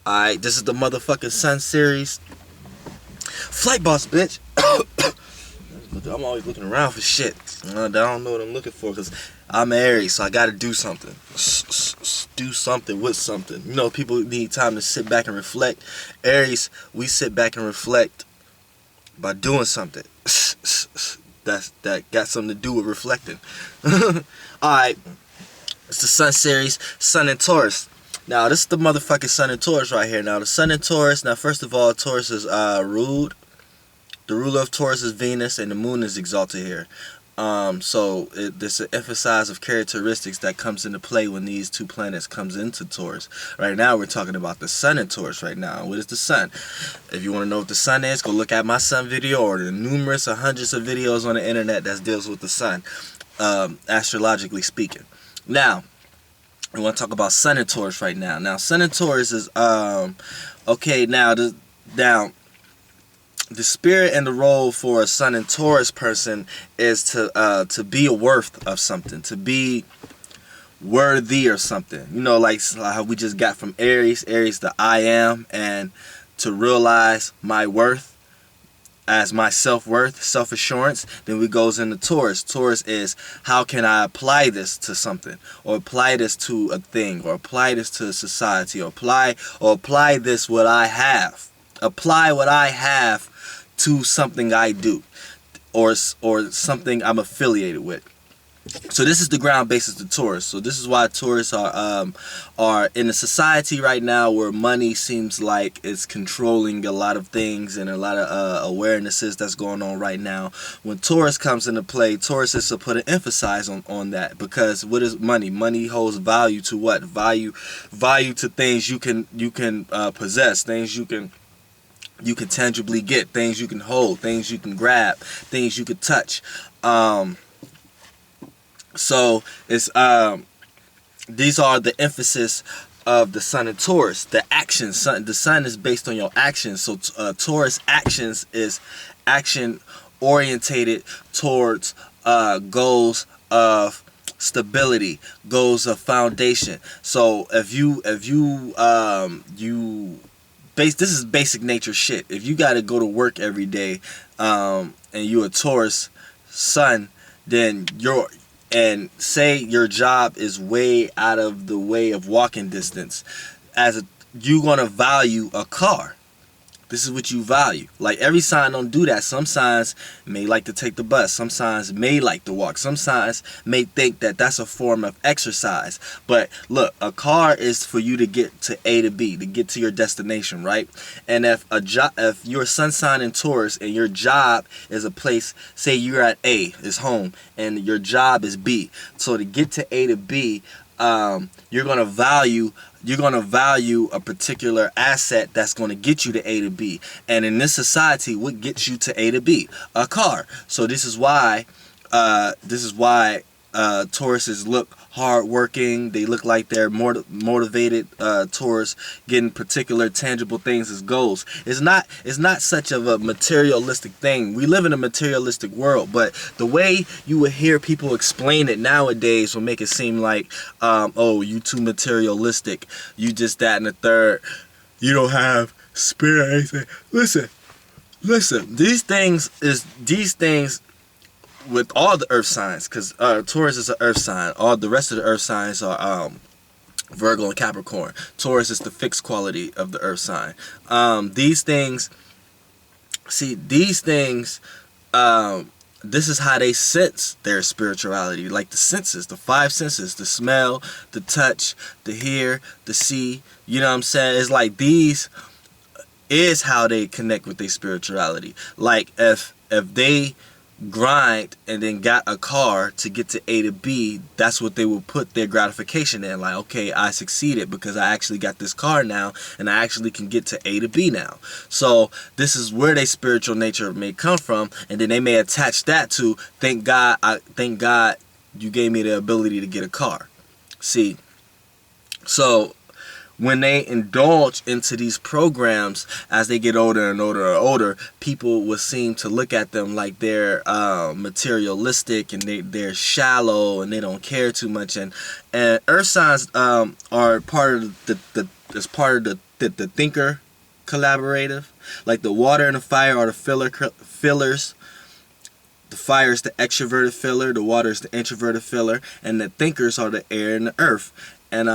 Alright, this is the motherfucking Sun series. Flight boss, bitch. I'm always looking around for shit. I don't know what I'm looking for because I'm Aries, so I gotta do something. Do something with something. You know, people need time to sit back and reflect. Aries, we sit back and reflect by doing something. That got something to do with reflecting. Alright, it's the Sun series, Sun in Taurus. Now, this is the motherfucking Sun in Taurus right here. Now, the Sun in Taurus, now, first of all, Taurus is ruled. The ruler of Taurus is Venus, and the moon is exalted here. So there's an emphasis of characteristics that comes into play when these two planets comes into Taurus. Right now, we're talking about the Sun in Taurus right now. What is the Sun? If you want to know what the Sun is, go look at my Sun video or the numerous or hundreds of videos on the internet that deals with the Sun, astrologically speaking. Now, we want to talk about Sun in Taurus right now. Now, Sun in Taurus is okay. Now, the spirit and the role for a Sun in Taurus person is to be a worth of something, to be worthy or something. You know, like how we just got from Aries, the I am, and to realize my worth as my self-worth, self-assurance. Then we goes into Taurus. Taurus is how can I apply this to something, or apply this to a thing, or apply this to society, or apply this what I have. Apply what I have to something I do, or something I'm affiliated with. So this is the ground basis of Taurus. So this is why Taurus are in a society right now where money seems like it's controlling a lot of things and a lot of awarenesses that's going on right now. When Taurus comes into play, Taurus is to put an emphasis on that, because what is money? Money holds value to what? Value to things you can possess, things you can tangibly get, things you can hold, things you can grab, things you can touch. So it's these are the emphasis of the Sun in Taurus. The actions. The Sun is based on your actions. So Taurus actions is action orientated towards goals of stability, goals of foundation. So if you this is basic nature shit. If you got to go to work every day, and you're a Taurus Sun, then and say your job is way out of the way of walking distance, you're gonna value a car. This is what you value. Like, every sign don't do that. Some signs may like to take the bus. Some signs may like to walk. Some signs may think that that's a form of exercise. But look, a car is for you to get to A to B, to get to your destination, right? And if you're a Sun sign in Taurus and your job is a place, say you're at A, is home, and your job is B. So to get to A to B, you're gonna value a particular asset that's going to get you to A to B. And in this society, what gets you to A to B? A car. So this is why Tauruses look hardworking. They look like they're motivated. Taurus getting particular tangible things as goals. It's not such of a materialistic thing. We live in a materialistic world, but the way you would hear people explain it nowadays will make it seem like, oh, you too materialistic. You just that and the third. You don't have spirit or anything. Listen. These things. With all the earth signs, because Taurus is an earth sign. All the rest of the earth signs are Virgo and Capricorn. Taurus is the fixed quality of the earth sign. These things, this is how they sense their spirituality. Like the senses, the five senses, the smell, the touch, the hear, the see. You know what I'm saying? It's like these is how they connect with their spirituality. Like if they grind and then got a car to get to A to B, that's what they will put their gratification in. Like, okay, I succeeded because I actually got this car now and I actually can get to A to B now. So this is where their spiritual nature may come from, and then they may attach that to thank God you gave me the ability to get a car. See, so when they indulge into these programs as they get older and older, people will seem to look at them like they're materialistic and they're shallow and they don't care too much. And earth signs are part of the is part of the thinker collaborative. Like the water and the fire are the fillers. The fire is the extroverted filler, the water is the introverted filler, and the thinkers are the air and the earth. And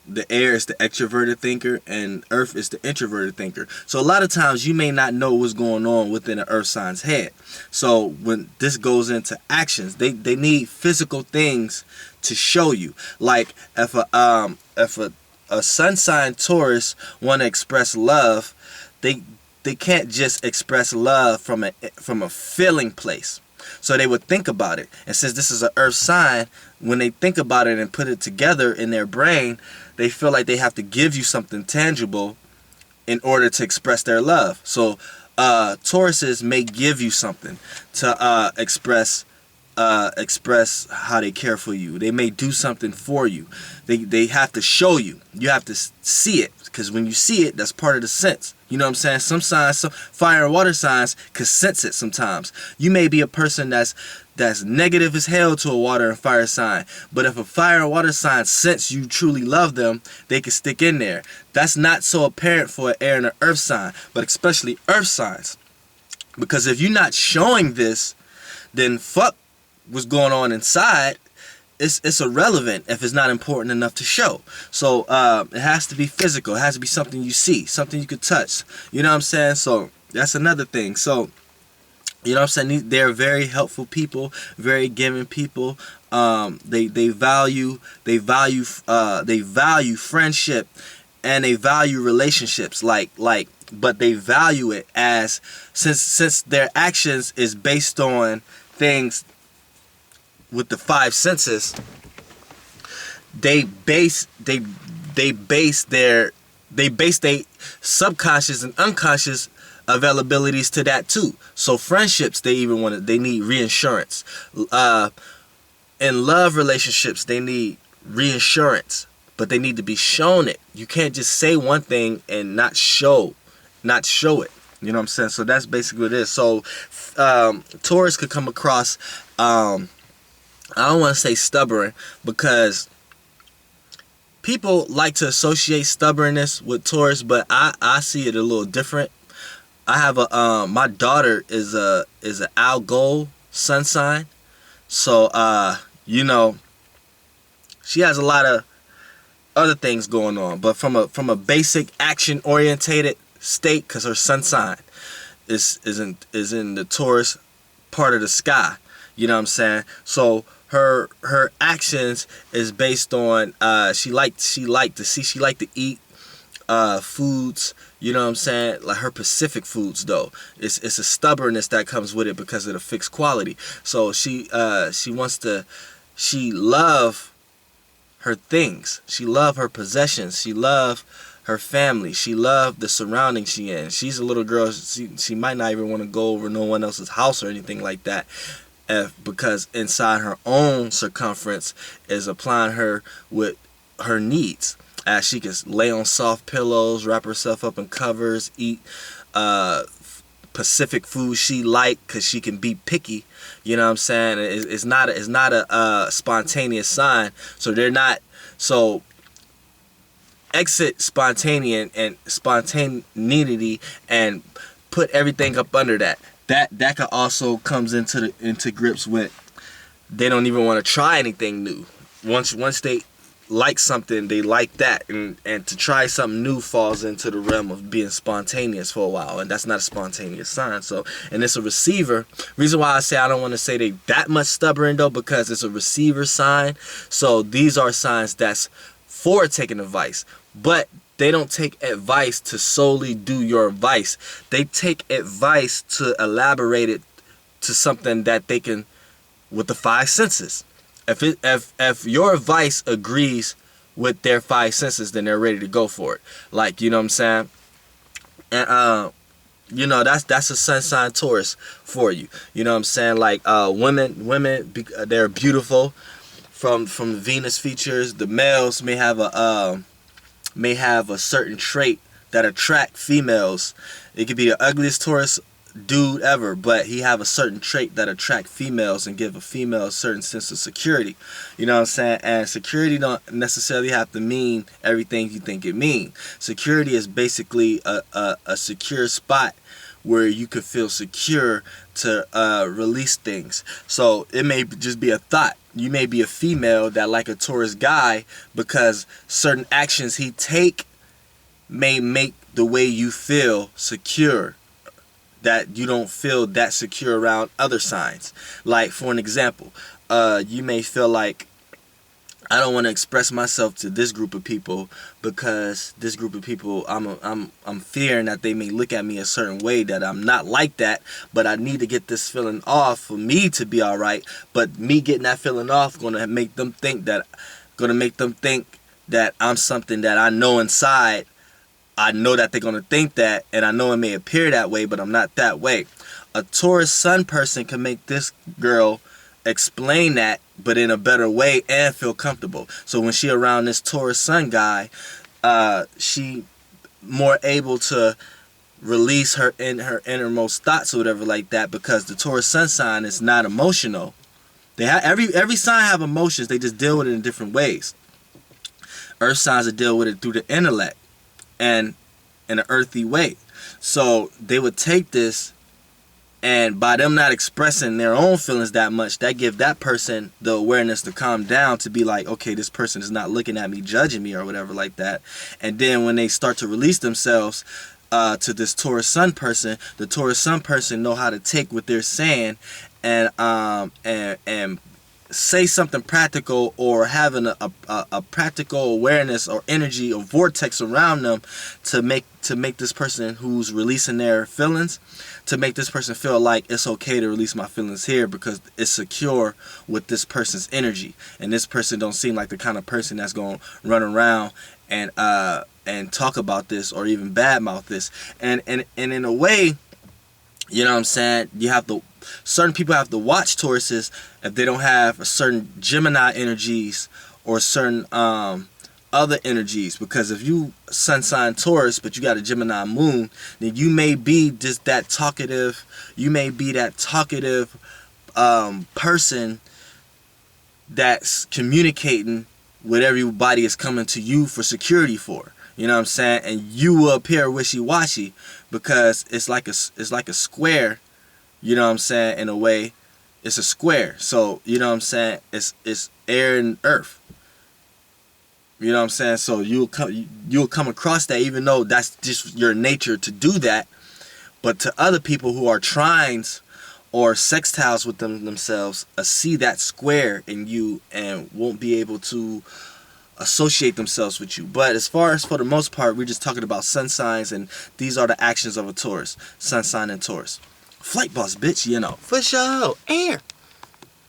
the air is the extroverted thinker, and earth is the introverted thinker. So a lot of times you may not know what's going on within the earth sign's head. So when this goes into actions, they need physical things to show you. Like if a sun sign Taurus want to express love, they can't just express love from a feeling place. So they would think about it. And since this is an earth sign, when they think about it and put it together in their brain, they feel like they have to give you something tangible in order to express their love. So Tauruses may give you something to express how they care for you. They may do something for you. They have to show you. You have to see it, because when you see it, that's part of the sense. You know what I'm saying? Some signs, some fire and water signs, can sense it sometimes. You may be a person that's negative as hell to a water and fire sign, but if a fire and water sign sense you truly love them, they can stick in there. That's not so apparent for an air and an earth sign, but especially earth signs. Because if you're not showing this, then fuck what's going on inside. It's irrelevant if it's not important enough to show. So it has to be physical. It has to be something you see, something you could touch. You know what I'm saying? So that's another thing. So you know what I'm saying? They're very helpful people, very giving people. They value friendship, and they value relationships. But they value it as since their actions is based on things with the five senses. They base their subconscious and unconscious availabilities to that too. So friendships, they need reinsurance. In love relationships, they need reinsurance, but they need to be shown it. You can't just say one thing and not show it. You know what I'm saying? So that's basically what it is. So Taurus could come across, I don't want to say stubborn, because people like to associate stubbornness with Taurus, but I see it a little different. I have my daughter is an Algol sun sign, so you know, she has a lot of other things going on, but from a basic action orientated state, because her sun sign is in the Taurus part of the sky. You know what I'm saying? So her actions is based on she like to eat foods, you know what I'm saying, like her Pacific foods though. It's a stubbornness that comes with it because of the fixed quality. So she love her things, she love her possessions, she love her family, she love the surroundings she in. She's a little girl, she might not even want to go over no one else's house or anything like that, because inside her own circumference is applying her with her needs. As she can lay on soft pillows, wrap herself up in covers, eat Pacific food she like, because she can be picky. You know what I'm saying? It's not a spontaneous sign. So they're not. So exit spontaneity and put everything up under that. That could also comes into grips with they don't even want to try anything new. Once they like something, they like that, and to try something new falls into the realm of being spontaneous for a while, and that's not a spontaneous sign. So, and it's a receiver. Reason why I say I don't want to say they that much stubborn though, because it's a receiver sign. So these are signs that's for taking advice, but they don't take advice to solely do your advice. They take advice to elaborate it to something that they can with the five senses. If your advice agrees with their five senses, then they're ready to go for it. Like, you know what I'm saying? And you know, that's a sun sign Taurus for you. You know what I'm saying? Like women, they're beautiful from the Venus features. The males may have a certain trait that attract females. It could be the ugliest Taurus dude ever, but he have a certain trait that attract females and give a female a certain sense of security. You know what I'm saying? And security don't necessarily have to mean everything you think it mean. Security is basically a secure spot where you could feel secure to release things. So it may just be a thought. You may be a female that like a Taurus guy because certain actions he take may make the way you feel secure, that you don't feel that secure around other signs. Like for an example, you may feel like, I don't want to express myself to this group of people because this group of people, I'm fearing that they may look at me a certain way, that I'm not like that, but I need to get this feeling off for me to be all right. But me getting that feeling off gonna make them think that I'm something that I know inside. I know that they're gonna think that, and I know it may appear that way, but I'm not that way. A Taurus Sun person can make this girl explain that, but in a better way, and feel comfortable. So when she around this Taurus Sun guy, she more able to release her innermost thoughts or whatever like that, because the Taurus Sun sign is not emotional. They have every sign have emotions. They just deal with it in different ways. Earth signs will deal with it through the intellect and in an earthy way. So they would take this, and by them not expressing their own feelings that much, that give that person the awareness to calm down, to be like, okay, this person is not looking at me, judging me or whatever like that. And then when they start to release themselves to this Taurus Sun person, the Taurus Sun person know how to take what they're saying and say something practical, or having a practical awareness or energy or vortex around them to make this person who's releasing their feelings, to make this person feel like it's okay to release my feelings here because it's secure with this person's energy, and this person don't seem like the kind of person that's going to run around and talk about this or even badmouth this. And in a way, you know what I'm saying, certain people have to watch Tauruses if they don't have a certain Gemini energies or certain other energies, because if you sun sign Taurus but you got a Gemini moon, then you may be just that talkative, person that's communicating with everybody is coming to you for security for. You know what I'm saying? And you will appear wishy-washy because it's like a square. You know what I'm saying? In a way, it's a square. So, you know what I'm saying? It's air and earth. You know what I'm saying? So you'll come across that, even though that's just your nature to do that. But to other people who are trines or sextiles with themselves, see that square in you and won't be able to associate themselves with you. But as far as for the most part, we're just talking about sun signs, and these are the actions of a Taurus, sun sign and Taurus. Flight boss, bitch, you know. For sure. Air.